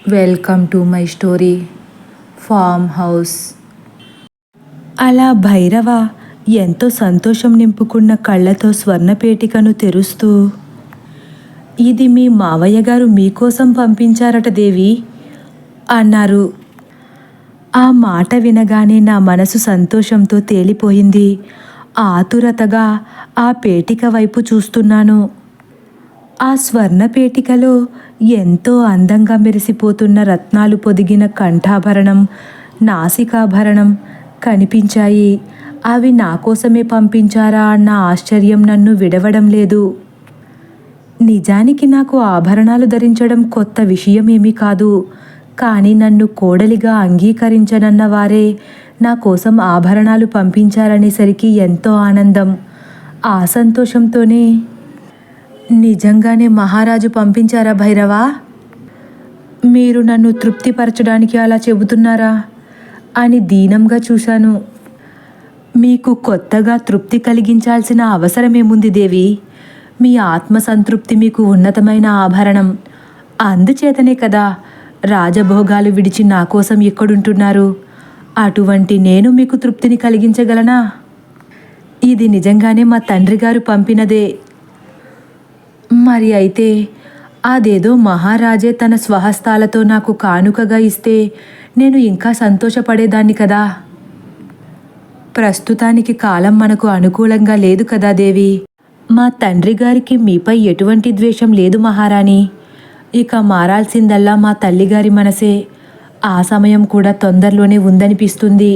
Welcome to my story farm house. అలా భైరవ ఎంతో సంతోషం నింపుకున్న కళ్ళతో స్వర్ణపేటికను తెరుస్తూ, ఇది మీ మావయ్య గారు మీకోసం పంపించారట దేవి అన్నారు. ఆ మాట వినగానే నా మనసు సంతోషంతో తేలిపోయింది. ఆతురతగా ఆ పేటిక వైపు చూస్తున్నాను. ఆ స్వర్ణపేటికలో ఎంతో అందంగా మెరిసిపోతున్న రత్నాలు పొదిగిన కంఠాభరణం, నాసికాభరణం కనిపించాయి. అవి నా కోసమే పంపించారా అన్న ఆశ్చర్యం నన్ను విడవడం లేదు. నిజానికి నాకు ఆభరణాలు ధరించడం కొత్త విషయమేమీ కాదు. కానీ నన్ను కోడలిగా అంగీకరించనన్న వారే నా కోసం ఆభరణాలు పంపించారనేసరికి ఎంతో ఆనందం. ఆ సంతోషంతోనే, నిజంగానే మహారాజు పంపించారా భైరవా? మీరు నన్ను తృప్తిపరచడానికి అలా చెబుతున్నారా అని దీనంగా చూశాను. మీకు కొత్తగా తృప్తి కలిగించాల్సిన అవసరమేముంది దేవి? మీ ఆత్మసంతృప్తి మీకు ఉన్నతమైన ఆభరణం. అందుచేతనే కదా రాజభోగాలు విడిచి నా కోసం ఎక్కడుంటున్నారు. అటువంటి నేను మీకు తృప్తిని కలిగించగలనా? ఇది నిజంగానే మా తండ్రి గారు పంపినదే. మరి అయితే అదేదో మహారాజే తన స్వహస్తాలతో నాకు కానుకగా ఇస్తే నేను ఇంకా సంతోషపడేదాన్ని కదా. ప్రస్తుతానికి కాలం మనకు అనుకూలంగా లేదు కదా దేవి. మా తండ్రి గారికి మీపై ఎటువంటి ద్వేషం లేదు మహారాణి. ఇక మారాల్సిందల్లా మా తల్లిగారి మనసే. ఆ సమయం కూడా తొందరలోనే ఉందనిపిస్తుంది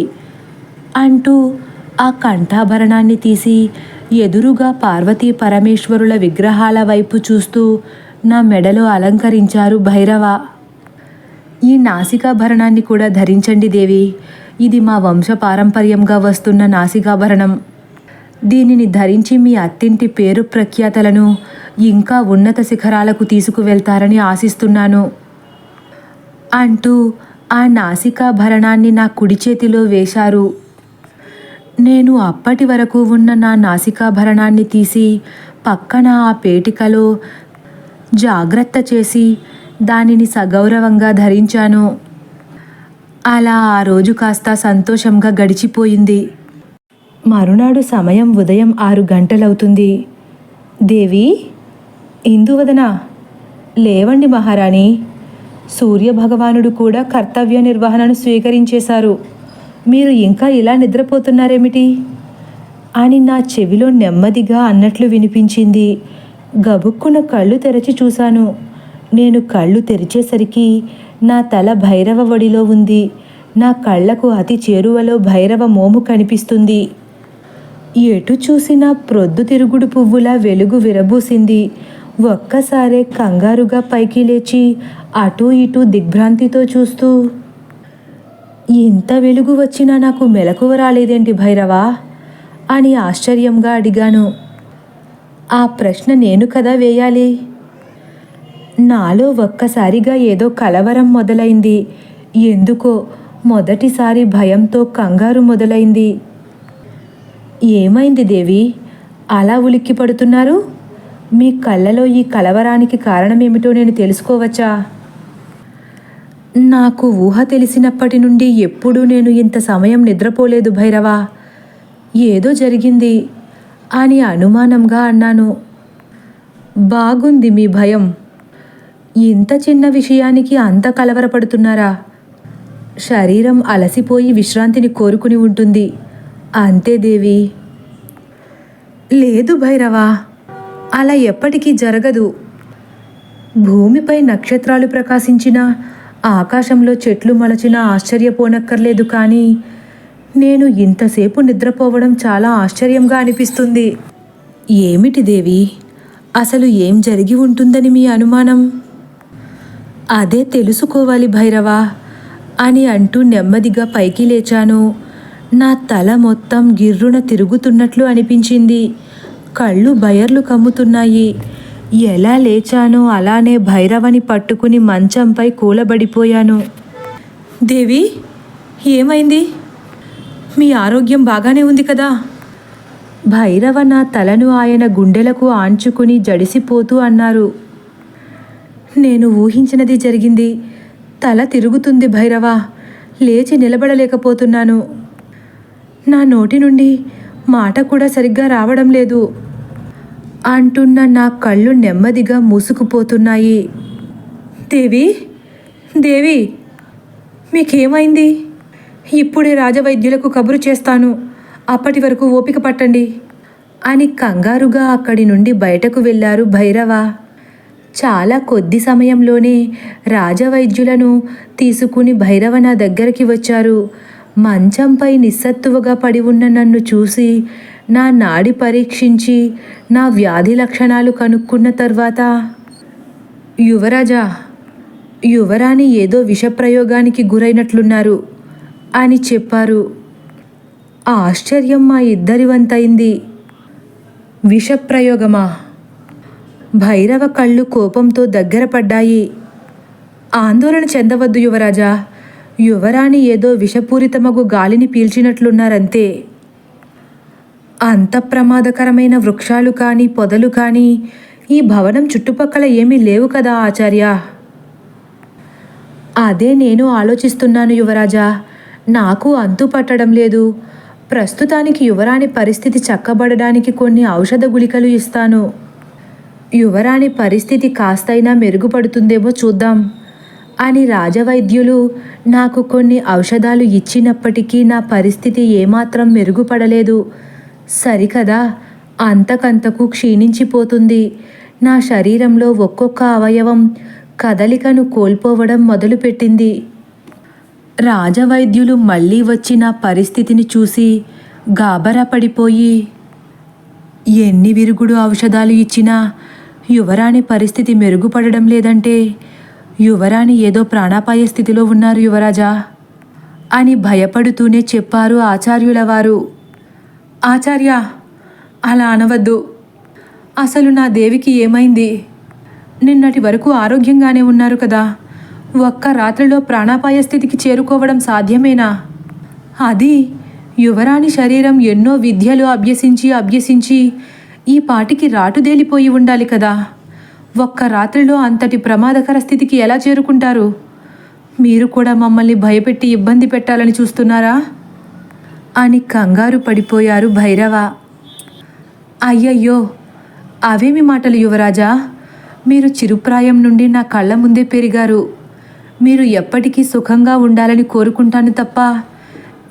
అంటూ ఆ కంఠాభరణాన్ని తీసి ఎదురుగా పార్వతీ పరమేశ్వరుల విగ్రహాల వైపు చూస్తూ నా మెడలో అలంకరించారు భైరవ. ఈ నాసికాభరణాన్ని కూడా ధరించండి దేవి. ఇది మా వంశపారంపర్యంగా వస్తున్న నాసికాభరణం. దీనిని ధరించి మీ అత్తింటి పేరు ప్రఖ్యాతలను ఇంకా ఉన్నత శిఖరాలకు తీసుకువెళ్తారని ఆశిస్తున్నాను అంటూ ఆ నాసికాభరణాన్ని నా కుడి చేతిలో వేశారు. నేను అప్పటి వరకు ఉన్న నా నాసికాభరణాన్ని తీసి పక్కన ఆ పేటికలో జాగ్రత్త చేసి దానిని సగౌరవంగా ధరించాను. అలా ఆ రోజు కాస్త సంతోషంగా గడిచిపోయింది. మరునాడు సమయం ఉదయం 6 గంటలవుతుంది. దేవి, ఇందువదన, లేవండి మహారాణి. సూర్యభగవానుడు కూడా కర్తవ్య నిర్వహణను స్వీకరించేశారు. మీరు ఇంకా ఇలా నిద్రపోతున్నారేమిటి అని నా చెవిలో నెమ్మదిగా అన్నట్లు వినిపించింది. గబుక్కున కళ్ళు తెరచి చూశాను. నేను కళ్ళు తెరిచేసరికి నా తల భైరవ ఒడిలో ఉంది. నా కళ్ళకు అతి చేరువలో భైరవ మోము కనిపిస్తుంది. ఎటు చూసినా ప్రొద్దు తిరుగుడు పువ్వులా వెలుగు విరబూసింది. ఒక్కసారే కంగారుగా పైకి లేచి అటూ ఇటూ దిగ్భ్రాంతితో చూస్తూ, ఇంత వెలుగు వచ్చినా నాకు మెలకువ రాలేదేంటి భైరవా అని ఆశ్చర్యంగా అడిగాను. ఆ ప్రశ్న నేను కదా వేయాలి. నాలో ఒక్కసారిగా ఏదో కలవరం మొదలైంది. ఎందుకో మొదటిసారి భయంతో కంగారు మొదలైంది. ఏమైంది దేవి, అలా ఉలిక్కి పడుతున్నారు? మీ కళ్ళలో ఈ కలవరానికి కారణమేమిటో నేను తెలుసుకోవచ్చా? నాకు ఊహ తెలిసినప్పటి నుండి ఎప్పుడూ నేను ఇంత సమయం నిద్రపోలేదు భైరవా. ఏదో జరిగింది అని అనుమానంగా అన్నాను. బాగుంది మీ భయం. ఇంత చిన్న విషయానికి అంత కలవరపడుతున్నారా? శరీరం అలసిపోయి విశ్రాంతిని కోరుకుని ఉంటుంది, అంతే దేవి. లేదు భైరవా, అలా ఎప్పటికీ జరగదు. భూమిపై నక్షత్రాలు ప్రకాశించినా, ఆకాశంలో చెట్లు మలచినా ఆశ్చర్యపోనక్కర్లేదు. కానీ నేను ఇంతసేపు నిద్రపోవడం చాలా ఆశ్చర్యంగా అనిపిస్తుంది. ఏమిటి దేవి, అసలు ఏం జరిగి ఉంటుందని మీ అనుమానం? అదే తెలుసుకోవాలి భైరవా అని అంటూ నెమ్మదిగా పైకి లేచాను. నా తల మొత్తం గిర్రున తిరుగుతున్నట్లు అనిపించింది. కళ్ళు బయర్లు కమ్ముతున్నాయి. ఎలా లేచానో అలానే భైరవని పట్టుకుని మంచంపై కూలబడిపోయాను. దేవి, ఏమైంది? మీ ఆరోగ్యం బాగానే ఉంది కదా? భైరవ నా తలను ఆయన గుండెలకు ఆంచుకుని జడిసిపోతూ అన్నారు. నేను ఊహించినది జరిగింది. తల తిరుగుతుంది భైరవ. లేచి నిలబడలేకపోతున్నాను. నా నోటి నుండి మాట కూడా సరిగ్గా రావడం లేదు అంటున్న నా కళ్ళు నెమ్మదిగా మూసుకుపోతున్నాయి. దేవి, దేవి, మీకేమైంది? ఇప్పుడే రాజవైద్యులకు కబురు చేస్తాను, అప్పటి వరకు ఓపిక పట్టండి అని కంగారుగా అక్కడి నుండి బయటకు వెళ్ళారు భైరవ. చాలా కొద్ది సమయంలోనే రాజవైద్యులను తీసుకుని భైరవ నా దగ్గరికి వచ్చారు. మంచంపై నిస్సత్తువగా పడి ఉన్న నన్ను చూసి నా నాడి పరీక్షించి నా వ్యాధి లక్షణాలు కనుక్కున్న తర్వాత, యువరాజా, యువరాణి ఏదో విషప్రయోగానికి గురైనట్లున్నారు అని చెప్పారు. ఆశ్చర్యం మా ఇద్దరి వంతైంది. విషప్రయోగమా? భైరవ కళ్ళు కోపంతో దగ్గర పడ్డాయి. ఆందోళన చెందవద్దు యువరాజా, యువరాణి ఏదో విషపూరితమగు గాలిని పీల్చినట్లున్నారంతే. అంత ప్రమాదకరమైన వృక్షాలు కానీ పొదలు కానీ ఈ భవనం చుట్టుపక్కల ఏమీ లేవు కదా ఆచార్య. అదే నేను ఆలోచిస్తున్నాను యువరాజా. నాకు అంతు పట్టడం లేదు. ప్రస్తుతానికి యువరాణి పరిస్థితి చక్కబడడానికి కొన్ని ఔషధ గుళికలు ఇస్తాను. యువరాణి పరిస్థితి కాస్తైనా మెరుగుపడుతుందేమో చూద్దాం అని రాజవైద్యులు నాకు కొన్ని ఔషధాలు ఇచ్చినప్పటికీ నా పరిస్థితి ఏమాత్రం మెరుగుపడలేదు. సరికదా, అంతకంతకు క్షీణించిపోతుంది. నా శరీరంలో ఒక్కొక్క అవయవం కదలికను కోల్పోవడం మొదలుపెట్టింది. రాజవైద్యులు మళ్ళీ వచ్చి నా పరిస్థితిని చూసి గాబరా పడిపోయి, ఎన్ని విరుగుడు ఔషధాలు ఇచ్చినా యువరాణి పరిస్థితి మెరుగుపడడం లేదంటే యువరాణి ఏదో ప్రాణాపాయ స్థితిలో ఉన్నారు యువరాజా అని భయపడుతూనే చెప్పారు ఆచార్యుల వారు. ఆచార్య, అలా అనవద్దు. అసలు నా దేవికి ఏమైంది? నిన్నటి వరకు ఆరోగ్యంగానే ఉన్నారు కదా. ఒక్క రాత్రిలో ప్రాణాపాయ స్థితికి చేరుకోవడం సాధ్యమేనా? అది యువరాణి శరీరం ఎన్నో విద్యలు అభ్యసించి ఈ పాటికి రాటుదేలిపోయి ఉండాలి కదా. ఒక్క రాత్రిలో అంతటి ప్రమాదకర స్థితికి ఎలా చేరుకుంటారు? మీరు కూడా మమ్మల్ని భయపెట్టి ఇబ్బంది పెట్టాలని చూస్తున్నారా అని కంగారు పడిపోయారు భైరవ. అయ్యయ్యో, అవేమి మాటలు యువరాజా. మీరు చిరుప్రాయం నుండి నా కళ్ళ ముందే పెరిగారు. మీరు ఎప్పటికీ సుఖంగా ఉండాలని కోరుకుంటాను తప్ప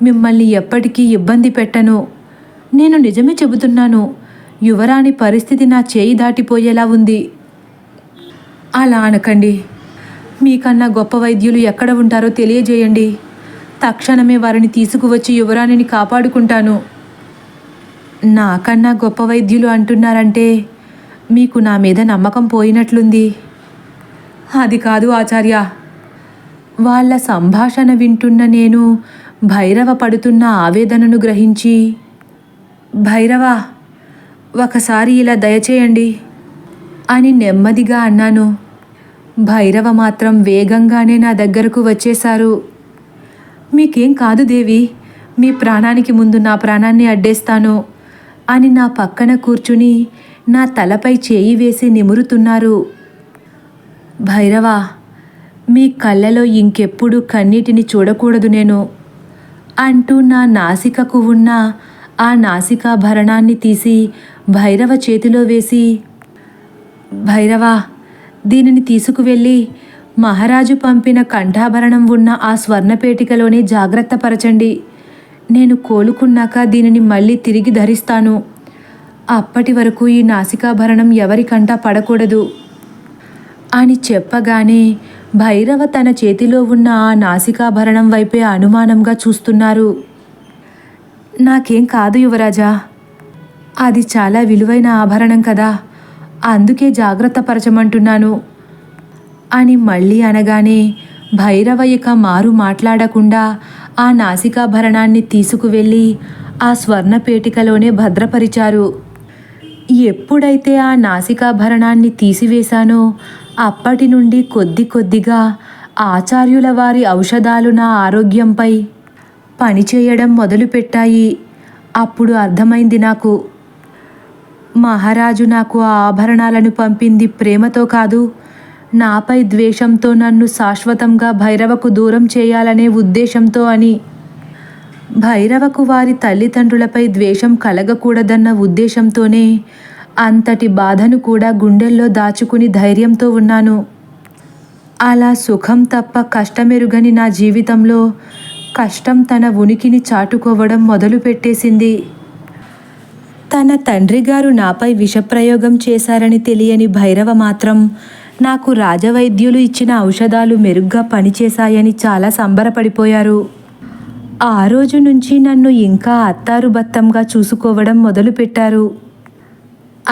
మిమ్మల్ని ఎప్పటికీ ఇబ్బంది పెట్టను. నేను నిజమే చెబుతున్నాను. యువరాణి పరిస్థితి నా చేయి దాటిపోయేలా ఉంది. అలా అనకండి. మీకన్నా గొప్ప వైద్యులు ఎక్కడ ఉంటారో తెలియజేయండి. తక్షణమే వారిని తీసుకువచ్చి యువరాణిని కాపాడుకుంటాను. నాకన్నా గొప్ప వైద్యులు అంటున్నారంటే మీకు నా మీద నమ్మకం పోయినట్లుంది. అది కాదు ఆచార్య. వాళ్ళ సంభాషణ వింటున్న నేను భైరవ పడుతున్న ఆవేదనను గ్రహించి, భైరవ, ఒకసారి ఇలా దయచేయండి అని నెమ్మదిగా అన్నాను. భైరవ మాత్రం వేగంగానే నా దగ్గరకు వచ్చేశారు. మీకేం కాదు దేవి, మీ ప్రాణానికి ముందు నా ప్రాణాన్ని అడ్డేస్తాను అని నా పక్కన కూర్చుని నా తలపై చేయి వేసి నిమురుతున్నారు. భైరవ, మీ కళ్ళలో ఇంకెప్పుడు కన్నీటిని చూడకూడదు నేను అంటూ నా నాసికకు ఉన్న ఆ నాసికాభరణాన్ని తీసి భైరవ చేతిలో వేసి, భైరవ, దీనిని తీసుకువెళ్ళి మహారాజు పంపిన కంఠాభరణం ఉన్న ఆ స్వర్ణపేటికలోనే జాగ్రత్తపరచండి. నేను కోలుకున్నాక దీనిని మళ్ళీ తిరిగి ధరిస్తాను. అప్పటి వరకు ఈ నాసికాభరణం ఎవరి కంట పడకూడదు అని చెప్పగానే భైరవ తన చేతిలో ఉన్న ఆ నాసికాభరణం వైపే అనుమానంగా చూస్తున్నారు. నాకేం కాదు యువరాజా, అది చాలా విలువైన ఆభరణం కదా, అందుకే జాగ్రత్త పరచమంటున్నాను అని మళ్ళీ అనగానే భైరవ ఇక మారు మాట్లాడకుండా ఆ నాసికాభరణాన్ని తీసుకువెళ్ళి ఆ స్వర్ణపేటికలోనే భద్రపరిచారు. ఎప్పుడైతే ఆ నాసికాభరణాన్ని తీసివేశానో అప్పటి నుండి కొద్దిగా ఆచార్యుల వారి ఔషధాలు నా ఆరోగ్యంపై పనిచేయడం మొదలుపెట్టాయి. అప్పుడు అర్థమైంది నాకు, మహారాజు నాకు ఆ ఆభరణాలను పంపింది ప్రేమతో కాదు, నాపై ద్వేషంతో నన్ను శాశ్వతంగా భైరవకు దూరం చేయాలనే ఉద్దేశంతో అని. భైరవకు వారి తల్లిదండ్రులపై ద్వేషం కలగకూడదన్న ఉద్దేశంతోనే అంతటి బాధను కూడా గుండెల్లో దాచుకుని ధైర్యంతో ఉన్నాను. అలా సుఖం తప్ప కష్టమెరుగని నా జీవితంలో కష్టం తన ఉనికిని చాటుకోవడం మొదలుపెట్టేసింది. తన తండ్రిగారు నాపై విషప్రయోగం చేశారని తెలియని భైరవ మాత్రం నాకు రాజవైద్యులు ఇచ్చిన ఔషధాలు మెరుగ్గా పనిచేశాయని చాలా సంబరపడిపోయారు. ఆ రోజు నుంచి నన్ను ఇంకా అత్తారుబత్తంగా చూసుకోవడం మొదలుపెట్టారు.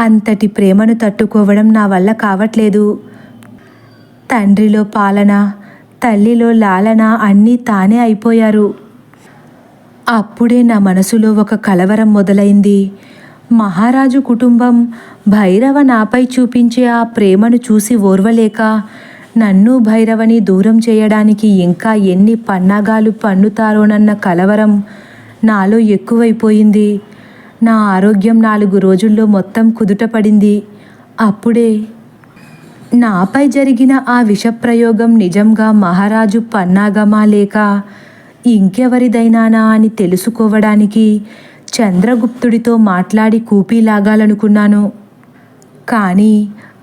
అంతటి ప్రేమను తట్టుకోవడం నా వల్ల కావట్లేదు. తండ్రిలో పాలన, తల్లిలో లాలన అన్నీ తానే అయిపోయారు. అప్పుడే నా మనసులో ఒక కలవరం మొదలైంది. మహారాజు కుటుంబం భైరవ నాపై చూపించే ఆ ప్రేమను చూసి ఓర్వలేక నన్ను భైరవని దూరం చేయడానికి ఇంకా ఎన్ని పన్నాగాలు పన్నుతారోనన్న కలవరం నాలో ఎక్కువైపోయింది. నా ఆరోగ్యం 4 రోజుల్లో మొత్తం కుదుటపడింది. అప్పుడే నాపై జరిగిన ఆ విషప్రయోగం నిజంగా మహారాజు పన్నాగమా లేక ఇంకెవరిదైనానా అని తెలుసుకోవడానికి చంద్రగుప్తుడితో మాట్లాడి కూపీలాగాలనుకున్నాను. కానీ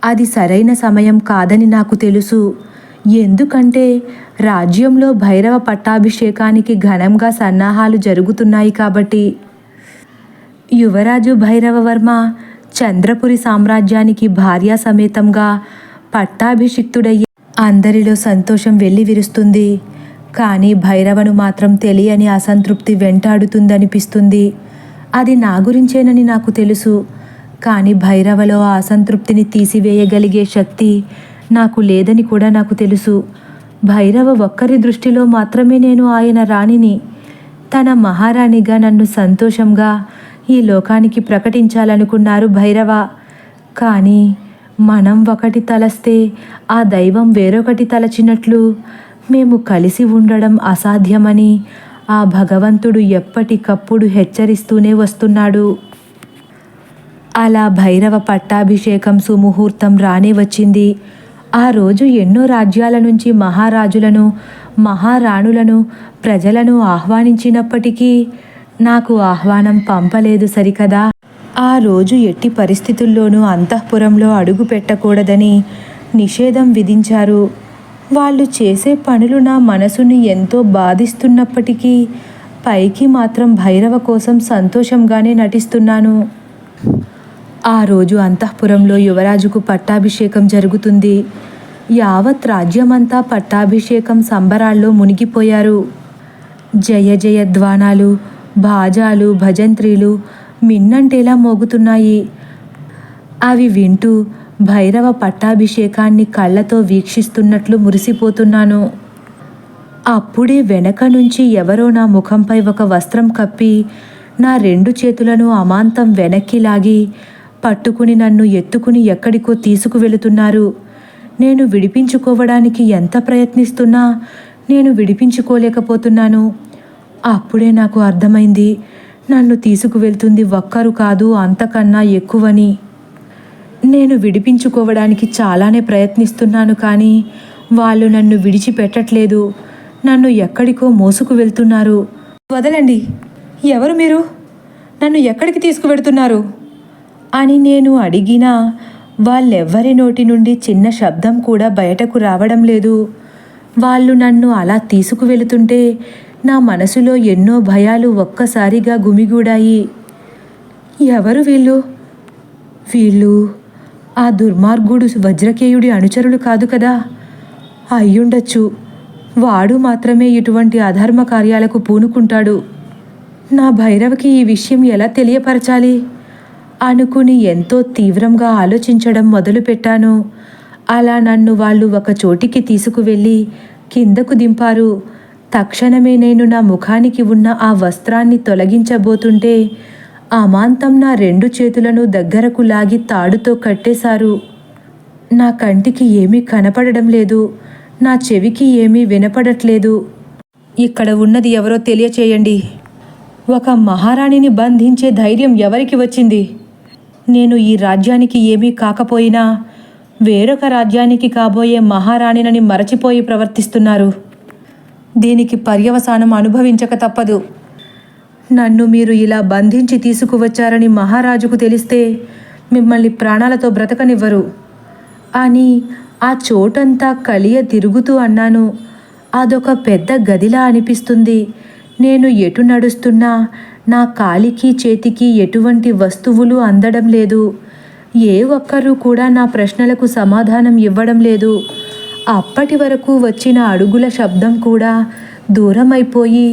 అది సరైన సమయం కాదని నాకు తెలుసు. ఎందుకంటే రాజ్యంలో భైరవ పట్టాభిషేకానికి ఘనంగా సన్నాహాలు జరుగుతున్నాయి కాబట్టి. యువరాజు భైరవవర్మ చంద్రపురి సామ్రాజ్యానికి భార్యా సమేతంగా పట్టాభిషిక్తుడయ్యే అందరిలో సంతోషం వెల్లివిరుస్తుంది. కానీ భైరవను మాత్రం తెలియని అసంతృప్తి వెంటాడుతుందనిపిస్తుంది. అది నా గురించేనని నాకు తెలుసు. కానీ భైరవలో ఆ అసంతృప్తిని తీసివేయగలిగే శక్తి నాకు లేదని కూడా నాకు తెలుసు. భైరవ ఒక్కరి దృష్టిలో మాత్రమే నేను ఆయన రాణిని. తన మహారాణిగా నన్ను సంతోషంగా ఈ లోకానికి ప్రకటించాలనుకున్నారు భైరవ. కానీ మనం ఒకటి తలస్తే ఆ దైవం వేరొకటి తలచినట్లు మేము కలిసి ఉండడం అసాధ్యమని ఆ భగవంతుడు ఎప్పటికప్పుడు హెచ్చరిస్తూనే వస్తున్నాడు. అలా భైరవ పట్టాభిషేకం సుముహూర్తం రానే వచ్చింది. ఆ రోజు ఎన్నో రాజ్యాల నుంచి మహారాజులను, మహారాణులను, ప్రజలను ఆహ్వానించినప్పటికీ నాకు ఆహ్వానం పంపలేదు సరికదా. ఆ రోజు ఎట్టి పరిస్థితుల్లోనూ అంతఃపురంలో అడుగు పెట్టకూడదని నిషేధం విధించారు. వాళ్ళు చేసే పనులు నా మనసుని ఎంతో బాధిస్తున్నప్పటికీ పైకి మాత్రం భైరవ కోసం సంతోషంగానే నటిస్తున్నాను. ఆ రోజు అంతఃపురంలో యువరాజుకు పట్టాభిషేకం జరుగుతుంది. యావత్ రాజ్యమంతా పట్టాభిషేకం సంబరాల్లో మునిగిపోయారు. జయ జయధ్వానాలు, బాజాలు, భజంత్రీలు మిన్నంటేలా మోగుతున్నాయి. అవి వింటూ భైరవ పట్టాభిషేకాన్ని కళ్ళతో వీక్షిస్తున్నట్లు మురిసిపోతున్నాను. అప్పుడే వెనక నుంచి ఎవరో నా ముఖంపై ఒక వస్త్రం కప్పి నా 2 చేతులను అమాంతం వెనక్కి లాగి పట్టుకుని నన్ను ఎత్తుకుని ఎక్కడికో తీసుకువెళుతున్నారు. నేను విడిపించుకోవడానికి ఎంత ప్రయత్నిస్తున్నా నేను విడిపించుకోలేకపోతున్నాను. అప్పుడే నాకు అర్థమైంది, నన్ను తీసుకువెళ్తుంది ఒక్కరు కాదు అంతకన్నా ఎక్కువని. నేను విడిపించుకోవడానికి చాలానే ప్రయత్నిస్తున్నాను, కానీ వాళ్ళు నన్ను విడిచిపెట్టట్లేదు. నన్ను ఎక్కడికో మోసుకు వెళ్తున్నారు. వదలండి, ఎవరు మీరు? నన్ను ఎక్కడికి తీసుకువెడుతున్నారు అని నేను అడిగినా వాళ్ళెవ్వరి నోటి నుండి చిన్న శబ్దం కూడా బయటకు రావడం లేదు. వాళ్ళు నన్ను అలా తీసుకువెళుతుంటే నా మనసులో ఎన్నో భయాలు ఒక్కసారిగా గుమిగూడాయి. ఎవరు వీళ్ళు? వీళ్ళు ఆ దుర్మార్గుడు వజ్రకేయుడి అనుచరులు కాదు కదా? అయ్యుండొచ్చు. వాడు మాత్రమే ఇటువంటి అధర్మ కార్యాలకు పూనుకుంటాడు. నా భైరవకి ఈ విషయం ఎలా తెలియపరచాలి అనుకుని ఎంతో తీవ్రంగా ఆలోచించడం మొదలుపెట్టాను. అలా నన్ను వాళ్ళు ఒక చోటికి తీసుకువెళ్ళి కిందకు దింపారు. తక్షణమే నేను నా ముఖానికి ఉన్న ఆ వస్త్రాన్ని తొలగించబోతుంటే అమాంతం నా 2 చేతులను దగ్గరకు లాగి తాడుతో కట్టేశారు. నా కంటికి ఏమీ కనపడడం లేదు, నా చెవికి ఏమీ వినపడట్లేదు. ఇక్కడ ఉన్నది ఎవరో తెలియచేయండి. ఒక మహారాణిని బంధించే ధైర్యం ఎవరికి వచ్చింది? నేను ఈ రాజ్యానికి ఏమీ కాకపోయినా వేరొక రాజ్యానికి కాబోయే మహారాణినని మరచిపోయి ప్రవర్తిస్తున్నారు. దీనికి పర్యవసానం అనుభవించక తప్పదు. నన్ను మీరు ఇలా బంధించి తీసుకువచ్చారని మహారాజుకు తెలిస్తే మిమ్మల్ని ప్రాణాలతో బ్రతకనివ్వరు అని ఆ చోటంతా కలియ తిరుగుతూ అన్నాను. అదొక పెద్ద గదిలా అనిపిస్తుంది. నేను ఎటు నడుస్తున్నా నా కాలికి చేతికి ఎటువంటి వస్తువులు అందడం లేదు. ఏ ఒక్కరూ కూడా నా ప్రశ్నలకు సమాధానం ఇవ్వడం లేదు. అప్పటి వరకు వచ్చిన అడుగుల శబ్దం కూడా దూరమైపోయి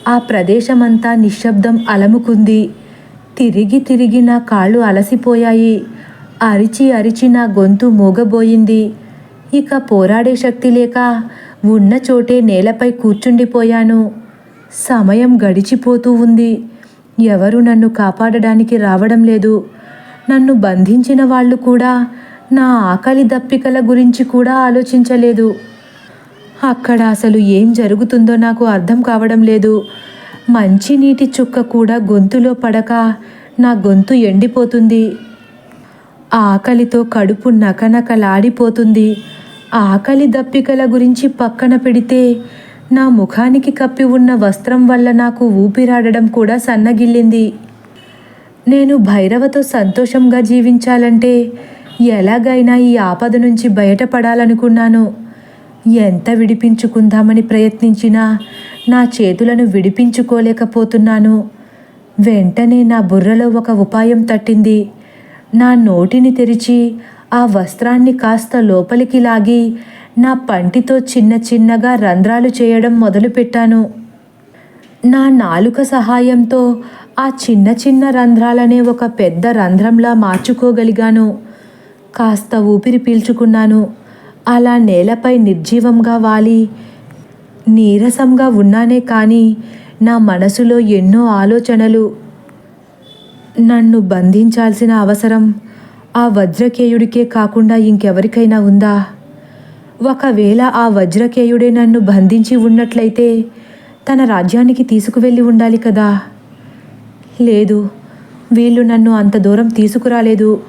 ఆ ప్రదేశమంతా నిశ్శబ్దం అలముకుంది. తిరిగి తిరిగి నా కాళ్ళు అలసిపోయాయి. అరిచి అరిచి నా గొంతు మూగబోయింది. ఇక పోరాడే శక్తి లేక ఉన్న చోటే నేలపై కూర్చుండిపోయాను. సమయం గడిచిపోతూ ఉంది. ఎవరు నన్ను కాపాడడానికి రావడం లేదు. నన్ను బంధించిన వాళ్ళు కూడా నా ఆకలి దప్పికల గురించి కూడా ఆలోచించలేదు. అక్కడ అసలు ఏం జరుగుతుందో నాకు అర్థం కావడం లేదు. మంచినీటి చుక్క కూడా గొంతులో పడక నా గొంతు ఎండిపోతుంది. ఆకలితో కడుపు నకనకలాడిపోతుంది. ఆకలి దప్పికల గురించి పక్కన పెడితే నా ముఖానికి కప్పి ఉన్న వస్త్రం వల్ల నాకు ఊపిరాడడం కూడా సన్నగిల్లింది. నేను భైరవతో సంతోషంగా జీవించాలంటే ఎలాగైనా ఈ ఆపద నుంచి బయటపడాలనుకున్నాను. ఎంత విడిపించుకుందామని ప్రయత్నించినా నా చేతులను విడిపించుకోలేకపోతున్నాను. వెంటనే నా బుర్రలో ఒక ఉపాయం తట్టింది. నా నోటిని తెరిచి ఆ వస్త్రాన్ని కాస్త లోపలికి లాగి నా పంటితో చిన్న చిన్నగా రంధ్రాలు చేయడం మొదలుపెట్టాను. నా నాలుక సహాయంతో ఆ చిన్న చిన్న రంధ్రాలనే ఒక పెద్ద రంధ్రంలా మార్చుకోగలిగాను. కాస్త ఊపిరి పీల్చుకున్నాను. అలా నేలపై నిర్జీవంగా వాలి నీరసంగా ఉన్నానే కానీ నా మనసులో ఎన్నో ఆలోచనలు. నన్ను బంధించాల్సిన అవసరం ఆ వజ్రకేయుడికే కాకుండా ఇంకెవరికైనా ఉందా? ఒకవేళ ఆ వజ్రకేయుడే నన్ను బంధించి ఉన్నట్లయితే తన రాజ్యానికి తీసుకువెళ్ళి ఉండాలి కదా. లేదు, వీళ్ళు నన్ను అంత దూరం తీసుకురాలేదు.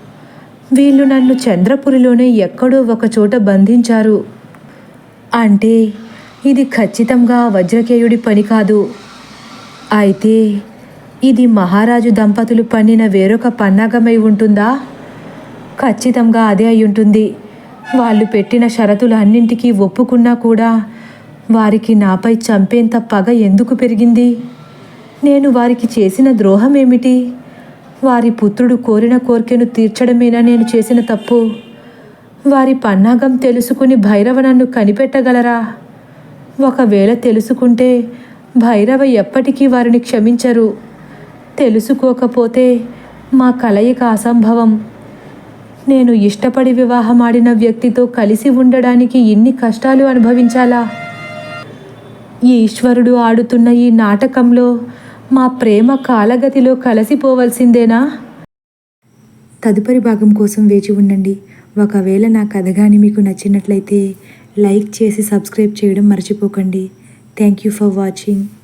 వీళ్ళు నన్ను చంద్రపురిలోనే ఎక్కడో ఒక చోట బంధించారు. అంటే ఇది ఖచ్చితంగా వజ్రకేయుడి పని కాదు. అయితే ఇది మహారాజు దంపతులు పన్నిన వేరొక పన్నాగమై ఉంటుందా? ఖచ్చితంగా అదే అయి ఉంటుంది. వాళ్ళు పెట్టిన షరతులు అన్నింటికీ ఒప్పుకున్నా కూడా వారికి నాపై చంపేంత పగ ఎందుకు పెరిగింది? నేను వారికి చేసిన ద్రోహం ఏమిటి? వారి పుత్రుడు కోరిన కోరికను తీర్చడమేనా నేను చేసిన తప్పు? వారి పన్నాగం తెలుసుకుని భైరవ నన్ను కనిపెట్టగలరా? ఒకవేళ తెలుసుకుంటే భైరవ ఎప్పటికీ వారిని క్షమించరు. తెలుసుకోకపోతే మా కలయిక అసంభవం. నేను ఇష్టపడి వివాహమాడిన వ్యక్తితో కలిసి ఉండడానికి ఇన్ని కష్టాలు అనుభవించాలా? ఈశ్వరుడు ఆడుతున్న ఈ నాటకంలో మా ప్రేమ కాలగతిలో కలిసిపోవలసిందేనా? తదుపరి భాగం కోసం వేచి ఉండండి. ఒకవేళ నా కథ కానీ మీకు నచ్చినట్లయితే లైక్ చేసి సబ్స్క్రైబ్ చేయడం మర్చిపోకండి. Thank you for watching.